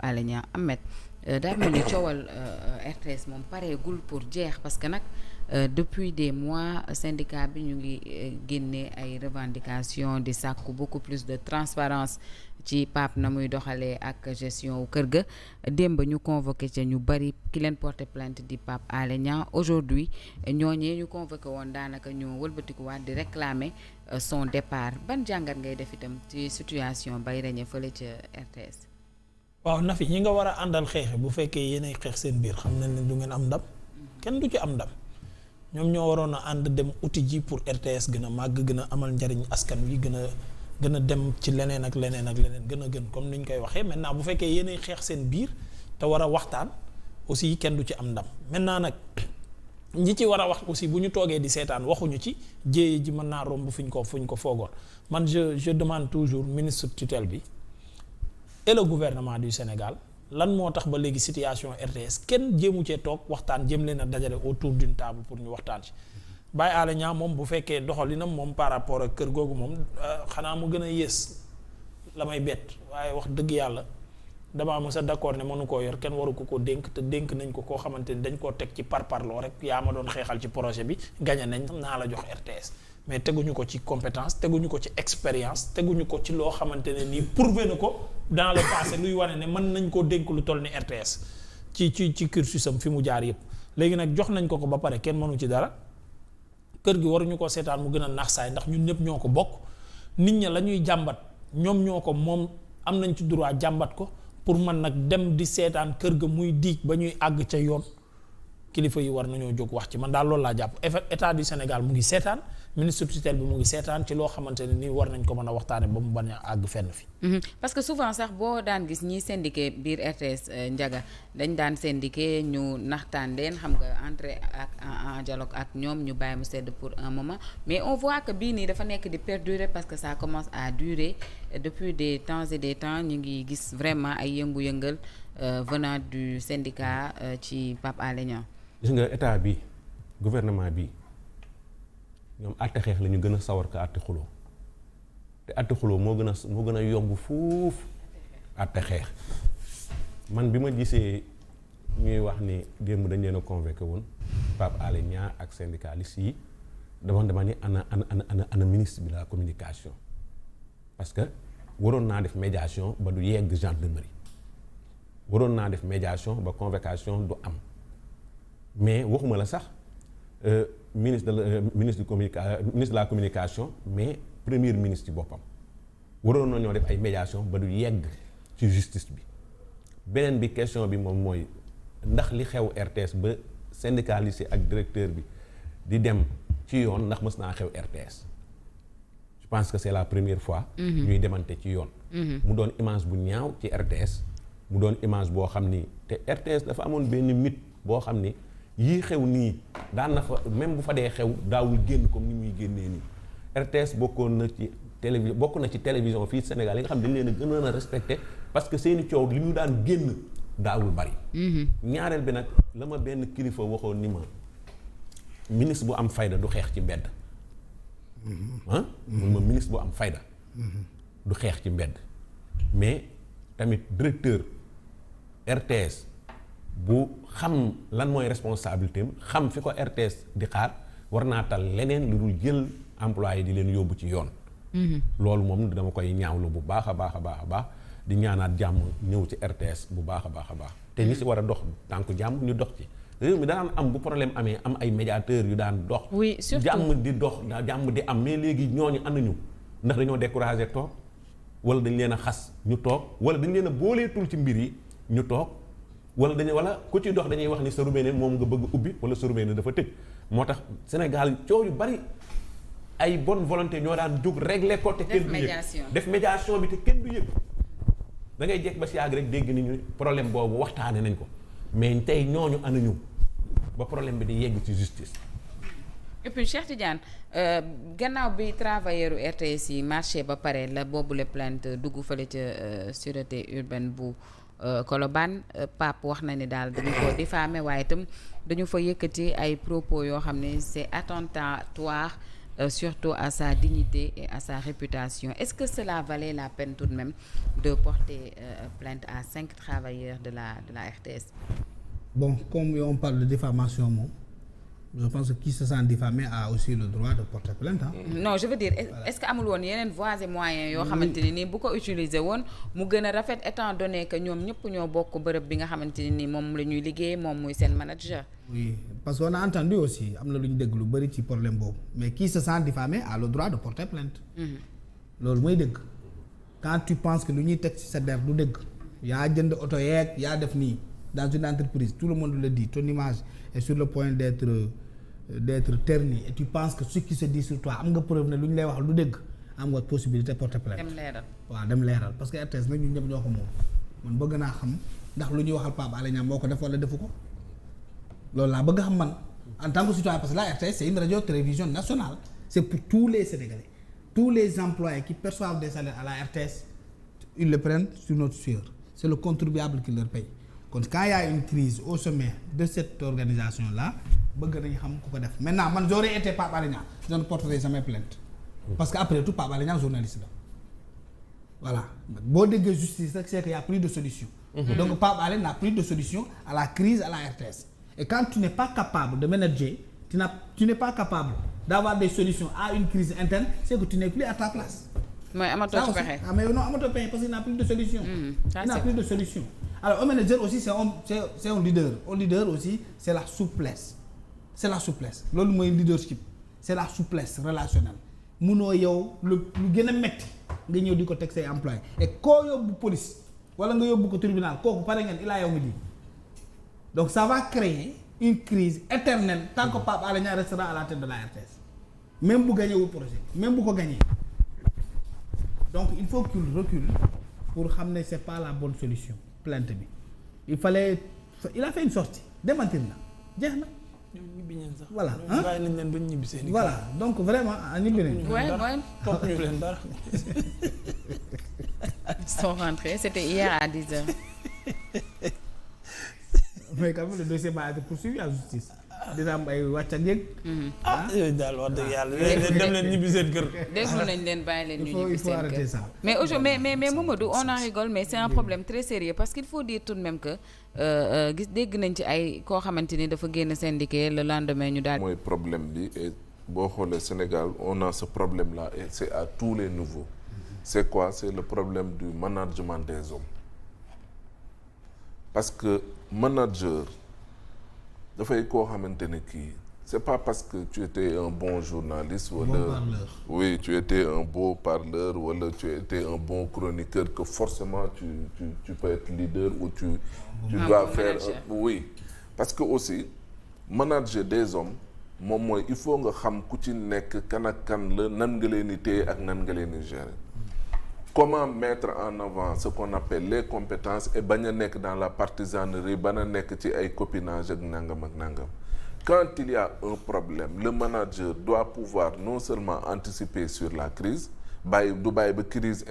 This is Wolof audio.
Alé Niang. Ahmed, daa mel ni coowal RTS moom pareegul pour jeex parce que nag depuis des mois syndicat bi ñu ngi génne ay revendications di sàkku beaucoup plus de transparence ci Pape na muy doxalee ak gestion wu kër ga. démb ñu convoqué ca ñu bari ki leen porté plainte di Pape Alé Niang. aujourd'hui ñooñee ñu convoqué woon daanaka ñu wëlbatikuwaat di réclamer son départ. ban jàngat ngay def itam ci situation bay reñe fële ca RTS. waaw Nafi ñi nga war a àndal xeexe bu fekkee yéenay xeex seen biir xam nañ ne du ngeen am ndam kenn du ci am ndam ñoom ñoo waroon a ànd dem uti ji pour RTS gën a màgg gën a amal njariñ askan wi gën a dem ci leneen ak leneen ak leneen gën a gën comme ni ñu koy waxee maintenant bu fekkee yéenay xeex seen biir te war a waxtaan aussi kenn du ci am ndam maintenant nag ñi ci war a wax aussi bu ñu toogee di seetaan waxuñu ci jéeye ji mën naa romb fu ñu ko foogoon man je demande toujours ministre tutelle bi et le gouvernement du Sénégal lan moo tax ba léegi situation RTS kenn jéemu cee toog waxtaan jëm leen a dajale autour d'une table pour ñu waxtaan ci Baye Alé Niang moom bu fekkee doxalinam moom par rapport ak kër googu moom xanaa mu gën a yées la may bett waaye wax dëgg yàlla damaa mës a d'accord ne mënu koo yor kenn waru ko dénk te dénk nañ ko koo xamante ni dañ koo teg ci parparloo rek yaa ma doon xeexal ci projet bi gañe nañ naa la jox RTS mais teguñu ko ci compétence teguñu ko ci expérience teguñu ko ci loo xamante ne nii prouvé na ko dans le passé luy wane ne mën nañ koo dénk lu toll ni RTS ci cursusam fi mu jaar yëpp léegi nag jox nañ ko ba pare kenn mënu ci dara kër gi waruñu ko seetaan mu gën a nax saay ndax ñun ñëpp ñoo ko bokk nit ña la ñuy jàmbat ñoom ñoo ko moom am nañ ci droit jàmbat ko pour man nag dem di seetaan kër ga muy diig ba ñuy àgg ca yoon kilifa yi war nañoo jóg wax ci man daal loolu laa jàpp état du Sénégal mu ngi seetaan ministre tutelle bi mu ngi seetaan ci loo xamante ne nii war nañ ko mën a waxtaane ba mu bañ a àgg fenn fi. parce que souvent sax boo daan gis ñiy syndiqué biir RTS Ndiaga dañ daan syndiqué ñu naxtaan leen xam nga entrer ak en dialogue ak ñoom ñu bàyyi mu sedd pour un moment mais on voit que bii nii dafa nekk di perdurer parce que ça commence à durer depuis des temps et des temps ñu ngi gis vraiment ay yëngu-yëngal venant du syndicat ci Pape Alé Niang. gis nga état bi gouvernement bi ñoom àtte xeex la ñu gën a sawar ka àtte xuloo te àtte xuloo moo gën a yomb fuuf àtte xeex man bi ma gisee ñuy wax ni démb dañ leen a convoqué woon Pape Alé Niang ak syndicalistes yi dama ni ana ministre bi la communication parce que waroon naa def médiation ba du yegg gendarmerie waroon naa def médiation ba convocation du am mais waxuma la sax ministre de la communication mais premier ministre ci boppam waroon na ñoo def ay médiation ba du yegg ci justice bi beneen bi question bi moom mooy ndax li xew RTS ba syndicaliste ak directeur bi di dem ci yoon ndax mës naa xew RTS je pense que c'est la première fois ñuy demante ci yoon mu doon image bu ñaaw ci RTS mu doon image boo xam ni te RTS dafa amoon benn mythe boo xam ni yii xew nii daan na fa même bu fa dee xew daawul génn comme ni muy génnee nii RTS bokk na ci télévision fii Sénégal yi nga xam dañ leen a gën a respecté parce que seeni coow li mu daan génn daawul bari ñaareel bi nag la ma benn kilifa waxoon ni ma ministre bu am fayda du xeex ci mbedd mun ma ministre bu am fayda du xeex ci mbedd mais tamit directeur RTS bu xam lan mooy responsabilité am xam fi ko RTS di xaar war naa tal leneen lu dul jël employé di leen yóbbu ci yoon loolu moom dama koy ñaawlu bu baax a baax a baax a baax di ñaanaat jàmm ñëw ci RTS bu baax a baax a baax te ñi si war a dox tànku jàmm ñu dox ci réew mi daan am bu problème amee am ay médiateurs yu daan dox jàmm di dox jàmm di am mais léegi ñooñu ànduñu ndax dañoo découragé toog wala dañ leen a xas ñu toog wala dañ leen a booleetul ci mbir yi ñu toog wala ku ci dox dañuy wax ni sa robinet moom nga bëgg ubbi wala sa robinet dafa tëj moo tax Sénégal coow yu bari ay bonne volonté ñoo daan jóg régler ko te kenn du yëg def médiation bi te kenn du yëg da ngay jekk ba si yàgg rek dégg ni ñu problème boobu waxtaane nañ ko mais tey ñooñu anañu ba problème bi di yegg ci justice. et puis Cheikh Tidiane gannaaw bi travailleur RTS yi marché ba pare la boobule plainte dugg fële ca sûreté urbaine bu Colobane Pape wax na ni daal dañu ko diffamé waaye itam dañu fa yëkkati ay propos yoo xam ne c'est attentatoire surtout à sa dignité et à sa réputation. Est-ce que cela valait la peine tout de même de porter plainte à 5 travailleurs de la RTS? Bon, comme on parle de diffamation moom je pense que qui se sent diffamé a aussi le droit de porter plainte Non, je veux dire est-ce que amul woon yeneen voies et moyens yoo xamante ne nii bu ko utiliser woon mu gën a rafet étant donné que ñoom ñëpp ñoo bokk bërëb bi nga xamante ne nii moom la ñuy liggéey moom muy seen manager. Oui, parce qu'on a entendu aussi am na lu ñu dégg lu bëri ci problème boobu mais qui se sent diffamé a le droit de porter plainte. Loolu mooy dëgg. Quand tu penses que lu ñuy teg ci sa der du dëgg yaa jënd oto yeeg yaa def nii dans une entreprise tout le monde le dit ton image est sur le point d'être ternie et tu penses que ce qui se dit sur toi am nga preuve ne lu ñu lay wax lu dëgg am nga possibilité porter plainte. Dem leeral. waaw dem leeral parce que RTS nag ñun ñëpp ñoo ko moom man bëgg naa xam ndax lu ñuy waxal Pape Alé Niang moo ko def wala defu ko loolu laa bëgg xam man en tant que citoyen parce que la RTS c'est une radio télévision nationale c'est pour tous les Sénégalais tous les employés qui perçoivent des salaires à la RTS ils le prennent sur notre sueur c'est le contribuable qui leur paye. Kon quand il y a une crise au sommet de cette organisation là bëgg nañu xam ku ko def maintenant man j'aurais été Pape Alé Niang je ne porterai jamais plainte parce que après tout Pape Alé Niang journaliste la voilà boo déggee justice rek c'est qu'il y a plus de solution. Donc Pape Alé n'a plus de solution à la crise à la RTS et quand tu n'es pas capable de manager tu n'es pas capable d'avoir des solutions à une crise interne c'est que tu n'es plus à ta place. mooy amatoo ci pexe. Mais non amatoo pexe parce qu'il n'a plus de solution. Il n'a plus de solution. Alors un manager aussi c'est un leader. Un leader aussi c'est la souplesse. C'est la souplesse. Loolu mooy leadership. C'est la souplesse relationnelle. Munoo yow lu gën a metti nga ñëw di ko teg say employés et koo yóbbu police wala nga yóbbu ko tribunal kooku pare ngeen ilaa yow mi di. Donc ça va créer une crise éternelle tant que Pape Alé Niang restera à la tête de la RTS. Même bu gagné wu projet même bu ko gagné. Donc il faut qu'il recule pour xam ne c'est pas la bonne solution plainte bi il a fait une sortie démentir na jeex na. ñibbi nañ sax. Voilà bàyyi nañ leen ba ñibbi seen voilà donc vraiment ñibbi nañ. topp ñu leen dara. Ils sont rentrés, c'était hier à 10h. Mais quand même le dossier va être poursuivi à justice. dina am ay wàcc ak yëg. Yooyu daal wax dëgg yàlla dem leen ñibbi seen kër. déglu nañ leen bàyyi leen ñu ñibbi il faut seen arrêter kër. ça. Mais aujourd'hui mais Mamadou on en rigole mais c'est un problème très sérieux parce qu'il faut dire tout de même que gis dégg nañ ci ay koo xamante ni dafa génn syndiqué le lendemain ñu daal. mooy problème bi et boo xoolee Sénégal on a ce problème là et c'est à tous les niveaux. C'est quoi? C'est le problème du management des hommes parce que manager dafay koo xamante ne kii c'est pas parce que tu étais un bon journaliste wala bon parleur. Oui, tu étais un beau parleur wala tu étais un bon chroniqueur que forcément tu peux être leader ou tu dois bon faire manager. Oui, parce que aussi manager des hommes moom mooy il faut nga xam ku ci nekk kan ak kan la nan nga leen di téye ak nan nga leen di gérer. Comment mettre en avant ce qu'on appelle les compétences et bañ a nekk dans la partisanerie bañ a nekk ci ay copinage ak nangam ak nangam. Quand il y a un problème le manager doit pouvoir non seulement anticiper sur la crise bàyyi ba crise